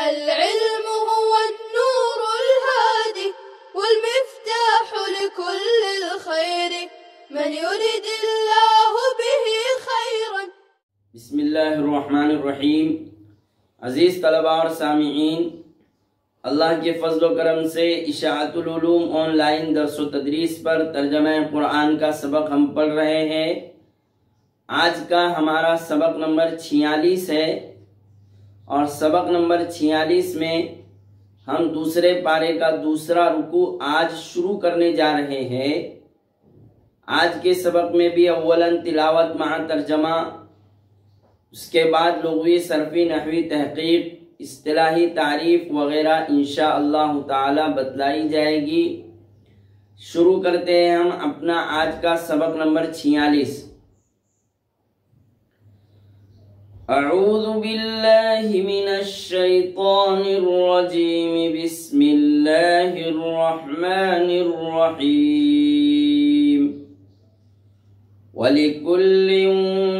العلم هو النور الهادي والمفتاح لكل الخير من يريد الله به خيرا. بسم اللہ الرحمن الرحیم. عزیز طلباء اور سامعین، اللہ کے فضل و کرم سے اشاعت العلوم آن لائن درس و تدریس پر ترجمہ قرآن کا سبق ہم پڑھ رہے ہیں. آج کا ہمارا سبق نمبر 46 ہے، اور سبق نمبر 46 میں ہم دوسرے پارے کا دوسرا رکوع آج شروع کرنے جا رہے ہیں. آج کے سبق میں بھی اولاً تلاوت مع ترجمہ، اس کے بعد لغوی صرفی نحوی تحقیق، اصطلاحی تعریف وغیرہ انشاءاللہ تعالی بتلائی جائے گی. شروع کرتے ہیں ہم اپنا آج کا سبق نمبر 46. اعوذ باللہ من الشیطان الرجیم، بسم اللہ الرحمن الرحیم. وَلِكُلٍّ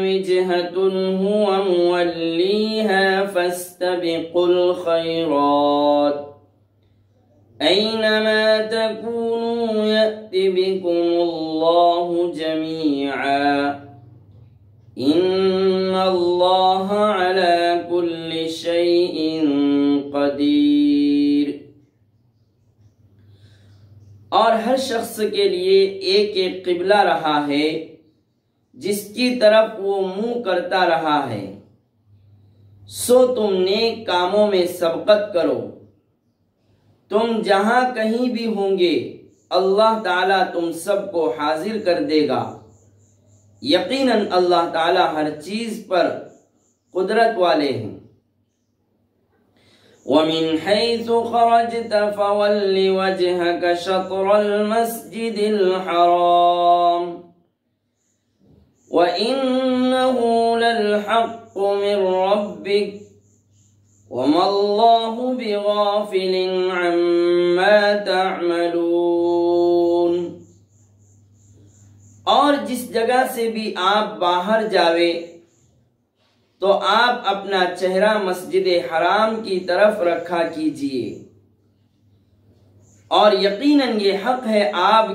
وِجْهَةٌ هُوَ مُوَلِّيهَا فَاسْتَبِقُوا الْخَيْرَاتِ أَيْنَمَا تَكُونُوا يَأْتِ بِكُمُ اللَّهُ جَمِيعًا إِنَّ اللَّهَ عَلَى كُلِّ شَيْءٍ قَدِيرٌ. اور ہر شخص کے لیے ایک ایک قبلہ رہا ہے جس کی طرف وہ منہ کرتا رہا ہے، سو تم نیک کاموں میں سبقت کرو. تم جہاں کہیں بھی ہوں گے اللہ تعالیٰ تم سب کو حاضر کر دے گا. یقیناً اللہ تعالیٰ ہر چیز پر قدرت والے ہیں. وَمِنْ حَيْثُ خَرَجْتَ فَوَلِّ وَجْهَكَ شَطْرَ الْمَسْجِدِ الْحَرَامِ وَإِنَّهُ لَلْحَقُّ مِنْ رَبِّكَ وَمَا اللَّهُ بِغَافِلٍ عَمَّا تَعْمَلُونَ. اور جس جگہ سے بھی آپ باہر جاوے تو آپ اپنا چہرہ مسجد حرام کی طرف رکھا کیجئے، اور یقیناً یہ حق ہے آپ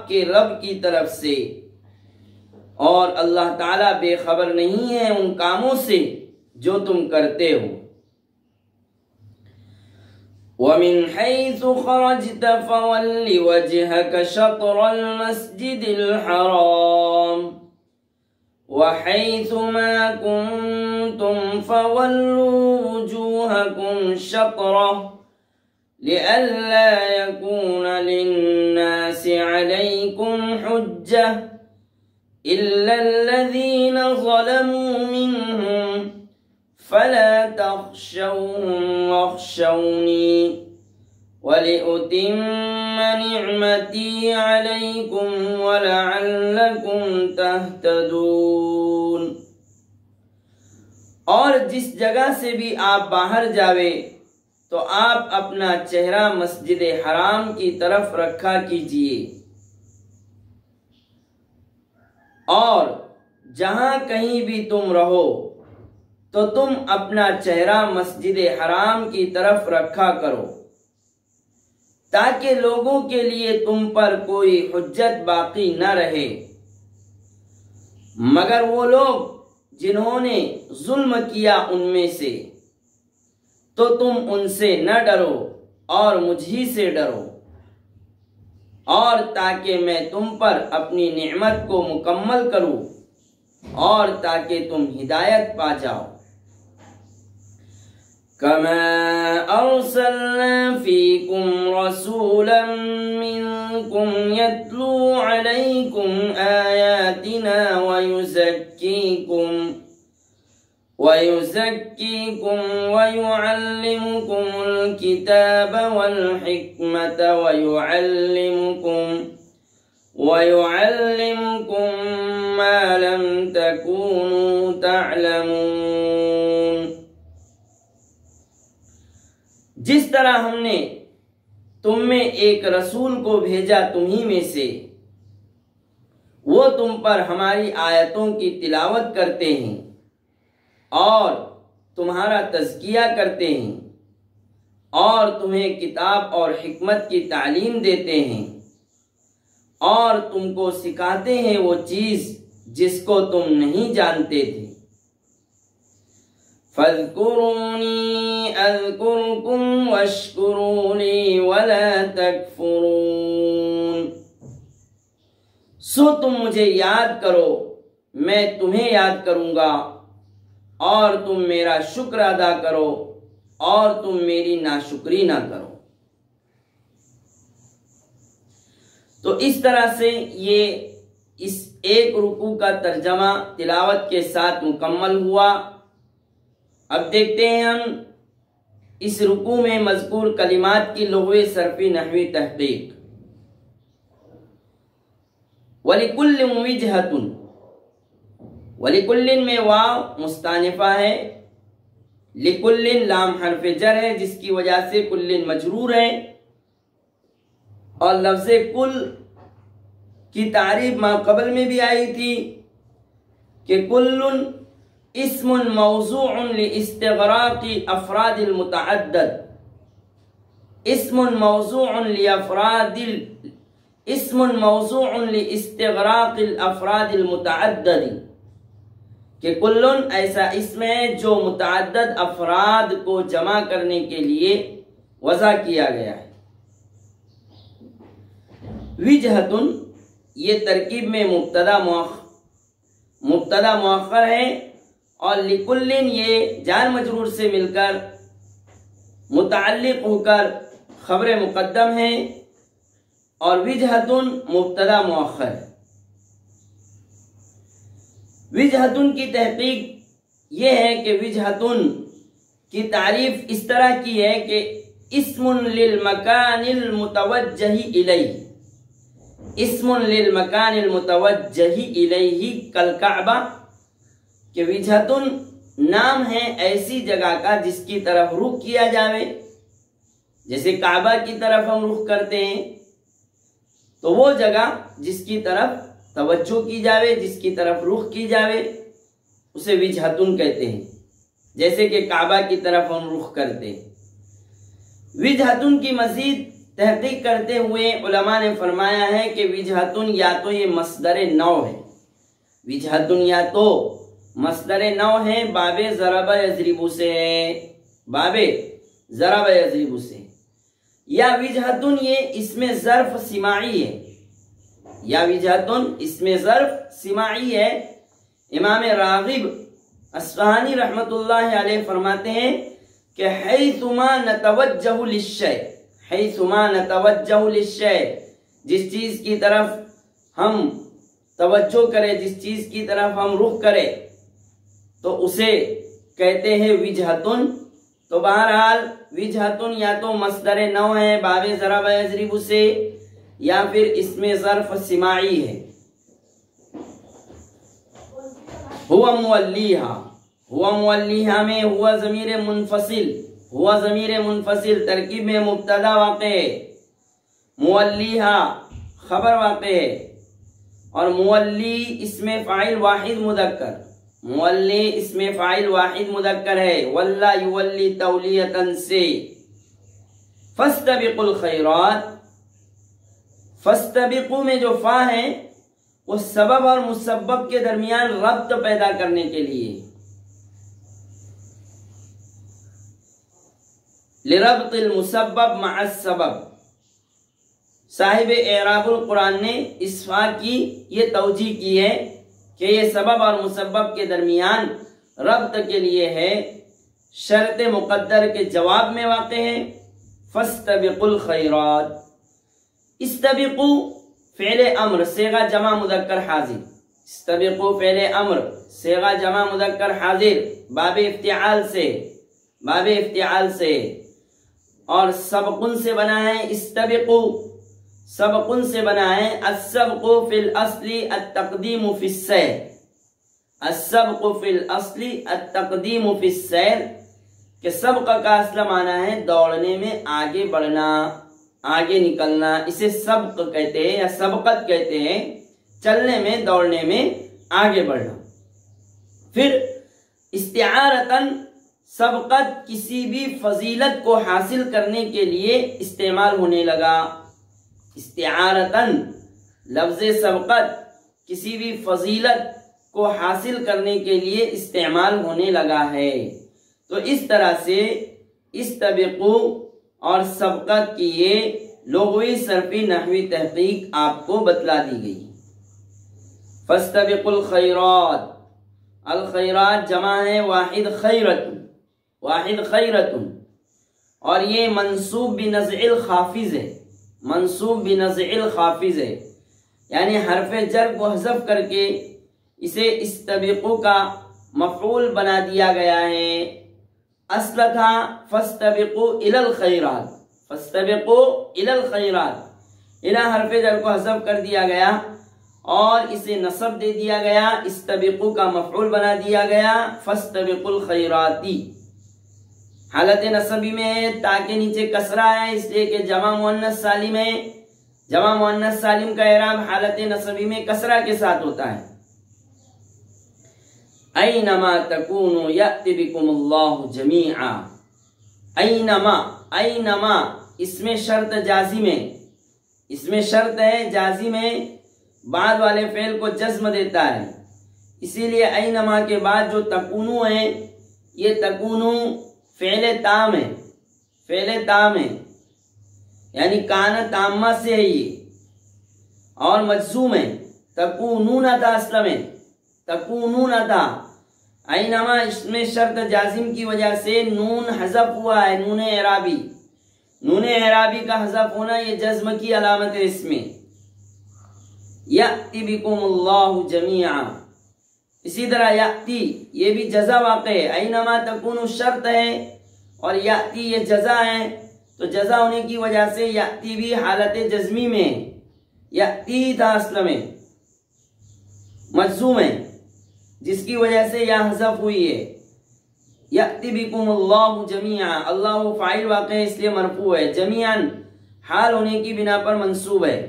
کے رب کی طرف سے، اور اللہ تعالیٰ بے خبر نہیں ہے ان کاموں سے جو تم کرتے ہو. وَمِنْ حَيْثُ خَرَجْتَ فَوَلِّ وَجْهَكَ شَطْرَ الْمَسْجِدِ الْحَرَامِ وَحَيْثُ مَا كُنْتُمْ فَوَلُّوا وُجُوهَكُمْ شَطْرَهُ لِئَلَّا يَكُونَ لِلنَّاسِ عَلَيْكُمْ حُجَّةٌ إِلَّا الَّذِينَ ظَلَمُوا مِنْهُمْ فَلَا تَخْشَوْهُمْ وَاخْشَوْنِي وَلِأُتِمَّ نِعْمَتِي عَلَيْكُمْ وَلَعَلَّكُمْ تَهْتَدُونَ. اور جس جگہ سے بھی آپ باہر جاوے تو آپ اپنا چہرہ مسجد حرام کی طرف رکھا کیجئے، اور جہاں کہیں بھی تم رہو تو تم اپنا چہرہ مسجد حرام کی طرف رکھا کرو، تاکہ لوگوں کے لیے تم پر کوئی حجت باقی نہ رہے، مگر وہ لوگ جنہوں نے ظلم کیا ان میں سے. تو تم ان سے نہ ڈرو اور مجھ ہی سے ڈرو، اور تاکہ میں تم پر اپنی نعمت کو مکمل کروں اور تاکہ تم ہدایت پا جاؤ. كَمَا أَرْسَلْنَا فِيكُمْ رَسُولًا مِّنكُمْ يَتْلُو عَلَيْكُمْ آيَاتِنَا وَيُزَكِّيكُمْ وَيُعَلِّمُكُمُ الْكِتَابَ وَالْحِكْمَةَ وَيُعَلِّمُكُمْ مَا لَمْ تَكُونُوا تَعْلَمُونَ. جس طرح ہم نے تم میں ایک رسول کو بھیجا تمہیں میں سے، وہ تم پر ہماری آیتوں کی تلاوت کرتے ہیں اور تمہارا تزکیہ کرتے ہیں اور تمہیں کتاب اور حکمت کی تعلیم دیتے ہیں اور تم کو سکھاتے ہیں وہ چیز جس کو تم نہیں جانتے تھے۔ فَاذْكُرُونِي أَذْكُرْكُمْ وَاشْكُرُوا لِي وَلَا تَكْفُرُونِ۔ سو تم مجھے یاد کرو، میں تمہیں یاد کروں گا، اور تم میرا شکر ادا کرو اور تم میری ناشکری نہ کرو۔ تو اس طرح سے یہ اس ایک رکوع کا ترجمہ تلاوت کے ساتھ مکمل ہوا۔ اب دیکھتے ہیں ہم اس رکوع میں مذکور کلمات کی لغوی صرفی نحوی تحقیق۔ وَلِكُلٍّ وِجْهَةٌ، وَلِكُلٍّ میں واو مستانفہ ہے، لِكُلٍّ لام حرف جر ہے جس کی وجہ سے کل مجرور ہے، اور لفظ کل کی تعریف ما قبل میں بھی آئی تھی کہ کل اسم موضوع لاستغراق افراد المتعدد، اسم موضوع لاستغراق الافراد المتعدد، کہ کلن ایسا اسم ہے جو متعدد افراد کو جمع کرنے کے لیے وضع کیا گیا ہے۔ وجہتن یہ ترکیب میں مبتدا مؤخر ہے، اور لکلن یہ جار مجرور سے مل کر متعلق ہو کر خبر مقدم ہے، اور وجہتن مبتدا مؤخر ہے۔ وجہتن کی تحقیق یہ ہے کہ وجہتن کی تعریف اس طرح کی ہے کہ اسم للمکان المتوجہ الیہ، اسم للمکان المتوجہ الیہ کالکعبہ، کہ وجہتن نام ہے ایسی جگہ کا جس کی طرف رخ کیا جاوے، جیسے کعبہ کی طرف ہم رخ کرتے ہیں تو وہ جگہ جس کی طرف توجہ کی جاوے، جس کی طرف رخ کی جاوے، اسے وجہتن کہتے ہیں، جیسے کہ کعبہ کی طرف ہم رخ کرتے ہیں۔ وجہتن کی مزید تحقیق کرتے ہوئے علماء نے فرمایا ہے کہ وجہتن یا تو یہ مصدر نو ہے، وجہتن یا تو مصدر نو ہے، باب ضرب یضرب سے ہے، باب ضرب یضرب سے، یا وجہتن یہ اسم ظرف سماعی ہے، یا وجہتن اسم ظرف سماعی ہے۔ امام راغب اصفہانی رحمت اللہ علیہ فرماتے ہیں کہ حیثما نتوجہ للشیء، حیثما نتوجہ للشیء، جس چیز کی طرف ہم توجہ کرے، جس چیز کی طرف ہم رخ کرے تو اسے کہتے ہیں وجہتن۔ تو بہرحال وجہتن یا تو مصدر نو ہے باب ضرب یضرب سے، یا پھر اسم ظرف سماعی ہے۔ ہوا مولیہا، ہوا مولیہا میں ہوا ضمیر منفصل، ہوا ضمیر منفصل ترکیب میں مبتدا واقع ہے، مولیہا خبر واقع ہے، اور مولی اسم فاعل واحد مذکر، مولی اسم فاعل واحد مذکر ہے، ولا یولی تولیتن سے۔ فاستبقوا الخیرات، فاستبقوا میں جو فا ہے وہ سبب اور مسبب کے درمیان ربط پیدا کرنے کے لیے، لربط المسبب مع السبب۔ صاحب اعراب القرآن نے اس فا کی یہ توجیہ کی ہے کہ یہ سبب اور مسبب کے درمیان ربط کے لیے ہے، شرط مقدر کے جواب میں واقع ہے۔ فاستبقوا الخیرات، استبقوا فعل امر صیغہ جمع مذکر حاضر، استبقوا فعل امر صیغہ جمع مذکر حاضر، باب افتعال سے، باب افتعال سے، اور سبقن سے بنا ہے استبقوا، سبقن سے بنا ہے السبق فی الاصل التقدیم فی السیر، السبق فی الاصل التقدیم فی السیر، کہ سبق کا اصل معنی ہے دوڑنے میں آگے بڑھنا، آگے نکلنا، اسے سبق کہتے ہیں یا سبقت کہتے ہیں، چلنے میں دوڑنے میں آگے بڑھنا۔ پھر استعارتن سبقت کسی بھی فضیلت کو حاصل کرنے کے لیے استعمال ہونے لگا۔ استعارتاً لفظ سبقت کسی بھی فضیلت کو حاصل کرنے کے لیے استعمال ہونے لگا ہے۔ تو اس طرح سے استبقوا اور سبقت کی یہ لغوی صرفی نحوی تحقیق آپ کو بتلا دی گئی۔ فاستبقوا الخیرات، الخیرات جمع ہے واحد خیرت، واحد خیرت، اور یہ منصوب بنزع الخافض ہے، منصوب بنزع الخافض ہے، یعنی حرف جر کو حذف کر کے اسے استبقوا کا مفعول بنا دیا گیا ہے۔ اصل تھا فاستبقوا الی الخیرات، فاستبقوا الی الخیرات، الی حرف جر کو حذف کر دیا گیا اور اسے نصب دے دیا گیا، استبقوا کا مفعول بنا دیا گیا فاستبقوا الخیراتی۔ حالت نصبی میں تا کے نیچے کسرہ ہے، اس لیے کہ جمع مؤنث سالم ہے، جمع مؤنث سالم کا اعراب حالت نصبی میں کسرہ کے ساتھ ہوتا ہے۔ اینما تکونوا یأتی بکم اللہ جمیعا، اینما، اینما اس میں شرط جازم ہے، اس میں شرط ہے جازم ہے، بعد والے فعل کو جزم دیتا ہے، اسی لیے اینما کے بعد جو تکونو ہے یہ تکونو فعل تام ہے، فعل تام ہے، یعنی کان تامہ سے ہے یہ، اور مجزوم ہے، تکونون تھا اصل میں، تکونون تھا، اینما اس میں شرط جازم کی وجہ سے نون حذف ہوا ہے، نون اعرابی، نون اعرابی کا حذف ہونا یہ جزم کی علامت ہے اس میں۔ یأتی بکم اللہ جمیعا، اسی طرح یأتی یہ بھی جزا واقع ہے، اینما تکون شرط ہے اور یأتی یہ جزا ہے، تو جزا ہونے کی وجہ سے یأتی بھی حالت جزمی میں، یأتی تھا اصل میں، مجزوم ہے، جس کی وجہ سے یہ حذف ہوئی ہے۔ یأتی بکم اللہ جمیعا، اللہ فاعل واقع ہے اس لیے مرفوع ہے، جمیعا حال ہونے کی بنا پر منصوب ہے۔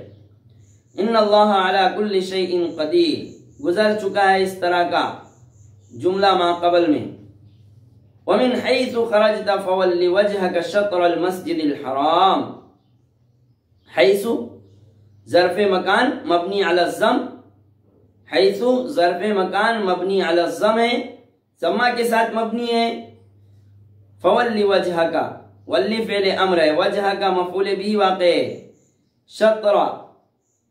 ان اللہ علی کل شیء قدیر گزر چکا ہے اس طرح کا جملہ ما قبل میں۔ ومن حیث خرجت فول وجهك شطر المسجد الحرام، حیث ظرف مکان مبنی علی الضم، حیث ظرف مکان مبنی علی الضم ہے، ضمہ کے ساتھ مبنی ہے، فول وجهك ولی فعل امر ہے، وجہ کا مفعول بھی واقع ہے، شطر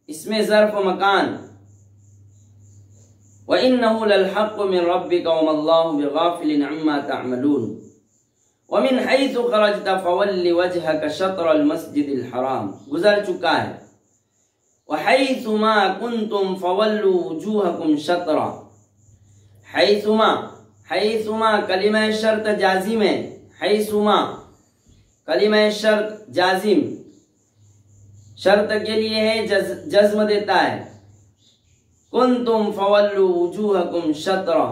اس میں ظرف مکان، وَإِنَّهُ لَلْحَقُّ مِنْ رَبِّكَ وَمَا اللَّهُ بِغَافِلٍ عَمَّا تَعْمَلُونَ۔ وَمِنْ حَيْثُ خَرَجْتَ فَوَلِّ وَجْهَكَ شَطْرَ الْمَسْجِدِ الْحَرَامِ گزر چکا ہے۔ وَحَيْثُ مَا كُنْتُمْ فَوَلُّوا وُجُوهَكُمْ شَطْرًا، حَيْثُ مَا، حَيْثُ مَا کلمہ شرط جازم ہے، حَيْثُ مَا کلمہ شرط جازم، شرط کے لیے ہے جزم دیتا ہے، کنتم فولوا وجوہکم شطرا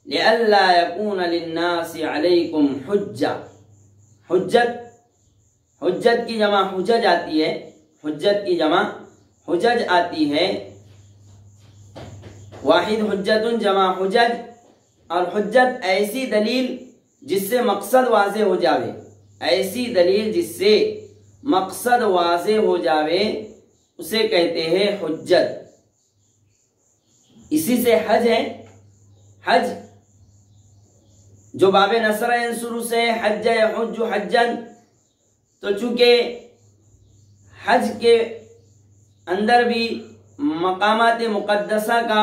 لئلا یکون للناس علیکم حجہ، حجت، حجت کی جمع حجج آتی ہے، حجت کی جمع حجج آتی ہے، واحد حجت جمع حجج، اور حجت ایسی دلیل جس سے مقصد واضح ہو جاوے، ایسی دلیل جس سے مقصد واضح ہو جاوے اسے کہتے ہیں حجت۔ اسی سے حج ہے، حج جو باب نصر شروع سے حج یحج حجن، تو چونکہ حج کے اندر بھی مقامات مقدسہ کا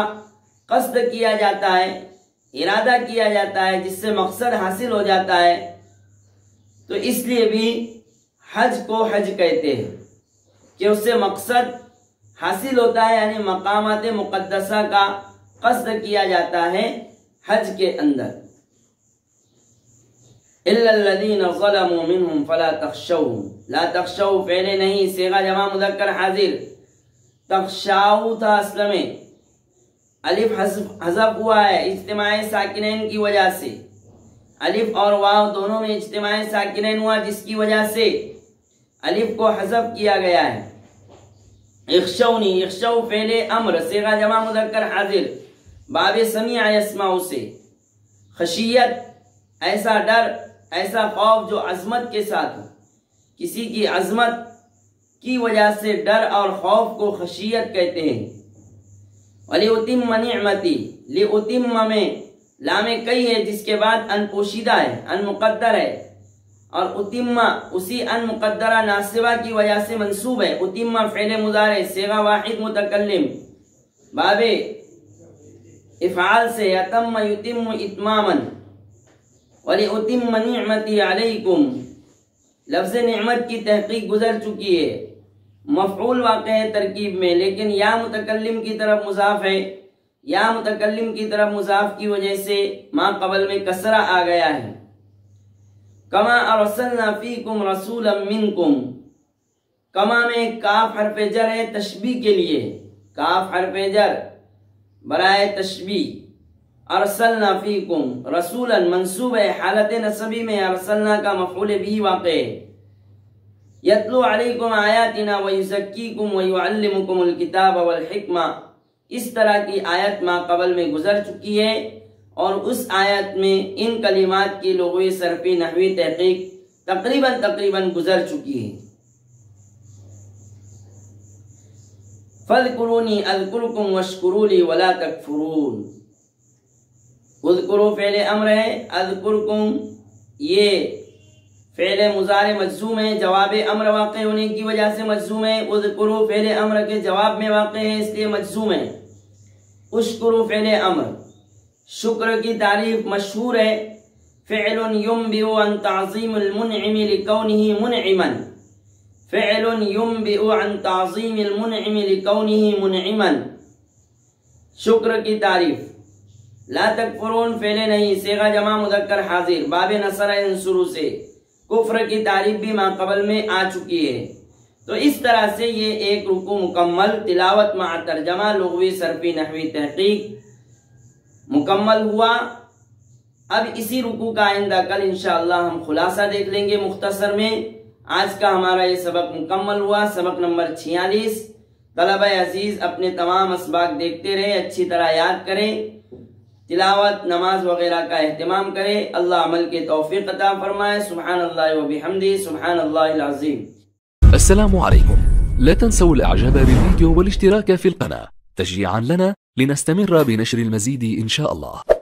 قصد کیا جاتا ہے، ارادہ کیا جاتا ہے، جس سے مقصد حاصل ہو جاتا ہے، تو اس لیے بھی حج کو حج کہتے ہیں کہ اس سے مقصد حاصل ہوتا ہے، یعنی مقامات مقدسہ کا قصد کیا جاتا ہے حج کے اندر۔ الا الذين ظلموا منهم فلا تخشوهم، لا تخشوا فعل نہیں، صیغہ جمع مذکر حاضر، تخشاؤ تھا اصل میں، الف حذف ہوا ہے اجتماع ساکنین کی وجہ سے، الف اور واو دونوں میں اجتماع ساکنین ہوا جس کی وجہ سے الف کو حذف کیا گیا ہے۔ اخشونی، اخشو فعل امر صیغہ جمع مذکر حاضر، باب سمیع یسمع سے، خشیت ایسا ڈر، ایسا خوف جو عظمت کے ساتھ ہو، کسی کی عظمت کی وجہ سے ڈر اور خوف کو خشیت کہتے ہیں۔ وَلِأُتِمَّ نِعْمَتِي، لِأُتِمَّ میں لام کئی ہے جس کے بعد ان پوشیدہ ہے، ان مقدر ہے، اور اتمہ اسی ان مقدرہ ناصبہ کی وجہ سے منصوب ہے۔ اتمہ فعل مضارع صیغہ واحد متکلم باب افعال سے یتم یتم اتماما۔ وَلِأُتِمَّ نِعْمَتِي عَلَيْكُمْ، لفظ نعمت کی تحقیق گزر چکی ہے، مفعول واقع ہے ترکیب میں، لیکن یا متکلم کی طرف مضاف ہے، یا متکلم کی طرف مضاف کی وجہ سے ما قبل میں کسرہ آ گیا ہے۔ کما ارسلنا فیکم رسولا منکم، کما میں کاف حرف جر ہے تشبیہ کے لیے، کاف حرف جر برائے تشبیہ۔ ارسلنا فیکم رسولا منصوب ہے، حالت نصبی میں ارسلنا کا مفعول بھی واقع ہے۔ یتلو علیکم آیاتنا ویزکیکم ویعلمکم الکتاب والحکمہ، اس طرح کی آیت ما قبل میں گزر چکی ہے، اور اس آیت میں ان کلمات کی لغوی صرفی نحوی تحقیق تقریباً گزر چکی ہے۔ فَاذْكُرُونِي أَذْكُرْكُمْ وَاشْكُرُوا لِي وَلَا تَكْفُرُونَ، اذکرو فعل امر ہے، اذکرکم یہ فعل مضارع مجزوم ہے، جواب امر واقع ہونے کی وجہ سے مجزوم ہے۔ اذکرو فعل امر کے جواب میں واقع ہے اس لیے مجزوم ہے۔ اشکرو فعل امر، شکر کی تعریف مشہور ہے، فعل ينبئ عن تعظیم المنعم لکونہ منعما، فعل ينبئ عن تعظیم المنعم لکونہ منعما، شکر کی تعریف۔ لا تکفرون فعل نہیں، صیغہ جمع مذکر حاضر باب نصر ینصر سے، کفر کی تعریف بھی ما قبل میں آ چکی ہے۔ تو اس طرح سے یہ ایک رکوع مکمل، تلاوت مع ترجمہ، لغوی صرفی نحوی تحقیق مکمل ہوا۔ اب اسی رکوع کا آئندہ کل انشاءاللہ ہم خلاصہ دیکھ لیں گے مختصر میں۔ آج کا ہمارا یہ سبق مکمل ہوا، سبق نمبر 46۔ طلبہ عزیز اپنے تمام اسباق دیکھتے رہے، اچھی طرح یاد کریں، تلاوت نماز وغیرہ کا اہتمام کریں۔ اللہ عمل کے توفیق عطا فرمائے۔ سبحان اللہ وبحمدہ، سبحان اللہ العظیم۔ السلام عليكم، لا تنسوا الاعجاب بالفيديو والاشتراك في القناة تشجيعا لنا لنستمر بنشر المزيد إن شاء الله.